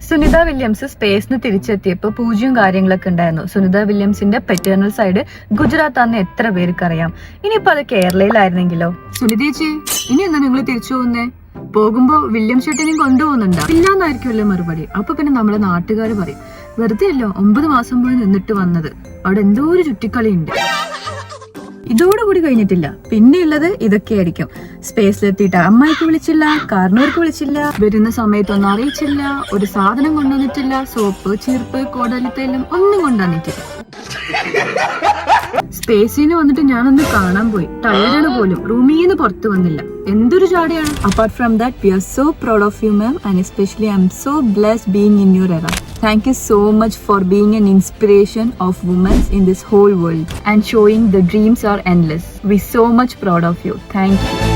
Sunitha Williams സ്പേസിന് തിരിച്ചെത്തിയപ്പോൾ പൂജയും കാര്യങ്ങളൊക്കെ ഉണ്ടായിരുന്നു. സുനിത വില്യംസിന്റെ പെറ്റേണൽ സൈഡ് ഗുജറാത്ത് ആണെന്ന് എത്ര പേർക്ക് അറിയാം. ഇനിയിപ്പോ അത് കേരളയിലായിരുന്നെങ്കിലോ? സുനിതേച്ചി, ഇനി എന്നാ നിങ്ങൾ തിരിച്ചു പോകുന്നേ? പോകുമ്പോ വില്യം ഷെട്ടിനെയും കൊണ്ടുപോകുന്നുണ്ടോ? ഇല്ലാന്നായിരിക്കുമല്ലോ മറുപടി. അപ്പൊ പിന്നെ നമ്മളെ നാട്ടുകാർ പറയും, വെറുതെ അല്ലോ 9 മാസം പോയി നിന്നിട്ട് വന്നത്, അവിടെ എന്തോ ഒരു ചുറ്റിക്കളിയുണ്ട്. ഇതോടുകൂടി കഴിഞ്ഞിട്ടില്ല. പിന്നെയുള്ളത് ഇതൊക്കെയായിരിക്കും. സ്പേസിലെത്തിയിട്ട് അമ്മായിക്ക് വിളിച്ചില്ല, കാർണൂർക്ക് വിളിച്ചില്ല, വരുന്ന സമയത്തൊന്നും അറിയിച്ചില്ല, ഒരു സാധനം കൊണ്ടുവന്നിട്ടില്ല, സോപ്പ്, ചീർപ്പ്, കോടാലിത്തേലും ഒന്നും കൊണ്ടുവന്നിട്ടില്ല. സ്പേസിന് വന്നിട്ട് ഞാനൊന്ന് കാണാൻ പോയി, ടയർഡാണ് പോലും, റൂമിന്ന് പുറത്തു വന്നില്ല. എന്തൊരു ചാടിയാണ്. Apart from that, we are so proud of you ma'am, and especially I'm so blessed being in your era. Thank you so much for being an inspiration of women in this whole world and showing the dreams are endless. We're so much proud of you. Thank you.